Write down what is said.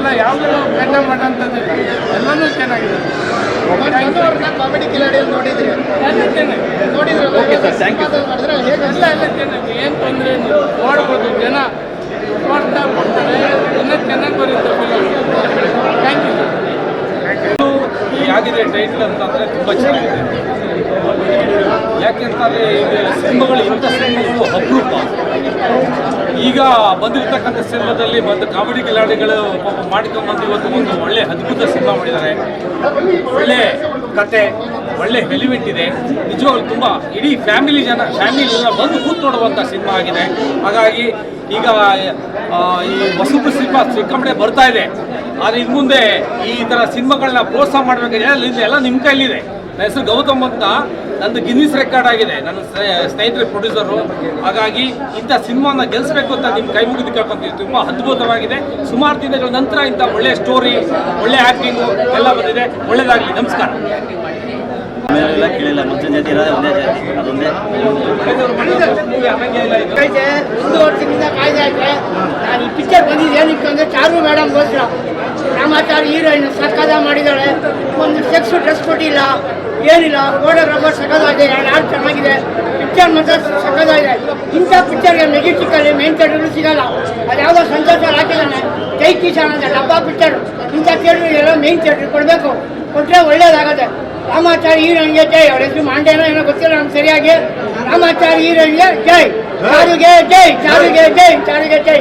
ಎಲ್ಲ ಯಾವುದೂ ಬೇಡ ಮಾಡೋಂಥದ್ದಿಲ್ಲ, ಎಲ್ಲನೂ ಚೆನ್ನಾಗಿದೆ. ಕಾಮಿಡಿ ಕಿಲಾಡಿಯಲ್ಲಿ ನೋಡಿದ್ರಿ, ಎಲ್ಲ ಚೆನ್ನಾಗಿದೆ, ಎಲ್ಲ ಚೆನ್ನಾಗಿ ಏನು ತೊಂದರೆ ಇಲ್ಲ. ನೋಡ್ಬೋದು, ಜನ ನೋಡ್ತಾ ಕೊಡ್ತಾರೆ, ಇನ್ನೂ ಚೆನ್ನಾಗಿ ಬರುತ್ತೆ ಫಿಲಮ್. Thank you. ಆಗಿದೆ ಟೈಟ್ಲ್ ಅಂತಂದರೆ ತುಂಬ ಚೆನ್ನಾಗಿದೆ. ಯಾಕೆಂತಂದರೆ ಈಗ ಸಿನಿಮಾಗಳು ಇಂಥ ಸಿನಿಮಾಗಳು ಅಪರೂಪ. ಈಗ ಬಂದಿರತಕ್ಕಂಥ ಸಿನಿಮಾದಲ್ಲಿ ಬಂದು ಕಾಮಿಡಿ ಕಿಲಾಡಿಗಳು ಪಾಪ ಮಾಡ್ಕೊಂಡ್ಬಂದು ಇವತ್ತು ಒಂದು ಒಳ್ಳೆ ಅದ್ಭುತ ಸಿನಿಮಾ ಮಾಡಿದ್ದಾರೆ. ಒಳ್ಳೆ ಕತೆ, ಒಳ್ಳೆ ಎಲಿಮೆಂಟ್ ಇದೆ. ನಿಜವಾಗ್ಲೂ ತುಂಬ ಇಡೀ ಫ್ಯಾಮಿಲಿ ಎಲ್ಲ ಬಂದು ಕೂತ್ ನೋಡುವಂಥ ಸಿನಿಮಾ ಆಗಿದೆ. ಹಾಗಾಗಿ ಈಗ ಈ ಹೊಸಬ್ರು ಸಿನಿಮಾ ಸಿಕ್ಕಾಪಟ್ಟೆ ಬರ್ತಾ ಇದೆ. ಆದರೆ ಇನ್ನು ಮುಂದೆ ಈ ಥರ ಸಿನಿಮಾಗಳನ್ನ ಪ್ರೋತ್ಸಾಹ ಮಾಡಬೇಕಾದ್ರೆ ಎಲ್ಲ ನಿಮ್ಮ ಕೈಲಿದೆ. ನನ್ನ ಹೆಸರು ಗೌತಮ್ ಅಂತ, ನಂದು ಗಿನ್ನಿಸ್ ರೆಕಾರ್ಡ್ ಆಗಿದೆ, ನನ್ನ ಸ್ನೇಹಿತರ ಪ್ರೊಡ್ಯೂಸರು. ಹಾಗಾಗಿ ಇಂಥ ಸಿನಿಮಾನ ಗೆಲ್ಲಿಸಬೇಕು ಅಂತ ನಿಮ್ಮ ಕೈ ಮುಗಿದು ಕೇಳ್ಕೊಂತೀವಿ. ತುಂಬ ಅದ್ಭುತವಾಗಿದೆ. ಸುಮಾರು ದಿನಗಳ ನಂತರ ಇಂಥ ಒಳ್ಳೆಯ ಸ್ಟೋರಿ, ಒಳ್ಳೆ ಆ್ಯಕ್ಟಿಂಗು ಎಲ್ಲ ಬಂದಿದೆ. ಒಳ್ಳೆಯದಾಗಲಿ. ನಮಸ್ಕಾರ. ಎಲ್ಲ ಕೇಳಿಲ್ಲ, ಮೊದಲಿನ ಜಾತಿ ಇರೋದೇ ಒಂದೇ ಜಾತಿ, ಅದೊಂದೇ. 1 ವರ್ಷದಿಂದ ಕಾಯ್ದೆ ಇದ್ದೆ. ನಾನು ಈ ಪಿಕ್ಚರ್ ಬಂದಿದ್ದು ಏನಕ್ಕೆ ಅಂದರೆ ಚಾರು ಮೇಡಮ್ಗೋಸ್ಕರ. ರಾಮಾಚಾರಿ ಹೀರೋಯಿನ್ ಸಕ್ಕದ ಮಾಡಿದ್ದಾಳೆ. ಒಂದು ಸೆಕ್ಸ್ ಡ್ರೆಸ್ ಕೊಟ್ಟಿಲ್ಲ, ಏನಿಲ್ಲ. ಫೋಟೋಗ್ರಾಫರ್ ಸಕ್ಕದಾಗಿದೆ, ಹಾಡು ಚೆನ್ನಾಗಿದೆ. ಪಿಕ್ಚರ್ ಮಾತ್ರ ಸಕ್ಕದಾಗಿದೆ. ಇಂಥ ಪಿಕ್ಚರ್ಗೆ ನೆಗೆಟಿಕಲ್ಲಿ ಮೇನ್ ಥಿಯೇಟರ್ಗಳು ಸಿಗಲ್ಲ. ಅದು ಯಾವುದೋ ಸಂತೋಷ ಹಾಕಿದ್ದಾನೆ, ಜೈ ಕಿಶಾನ್ ಅಂತ ಡಬ್ಬಾ ಪಿಕ್ಚರ್. ಇಂಥ ಥಿಯೇಟರ್ಗೆಲ್ಲ ಮೇನ್ ಥಿಯೇಟರ್ ಕೊಡಬೇಕು, ಕೊಟ್ಟರೆ ಒಳ್ಳೇದಾಗತ್ತೆ. ರಾಮಾಚಾರಿ ಹೀರೋಯಿನ್ಗೆ ಜೈ. ಅವ್ರ ಹೆಸರು ಮಾಂಡೇನೋ ಏನೋ ಗೊತ್ತಿಲ್ಲ ನಮ್ಗೆ ಸರಿಯಾಗಿ. ರಾಮಾಚಾರಿ ಹೀರೋಯಿನ್ಗೆ ಜೈ, ಚಾರುಗೆ ಜೈ, ಚಾರುಗೆ ಜೈ, ಚಾರುಗೆ ಜೈ.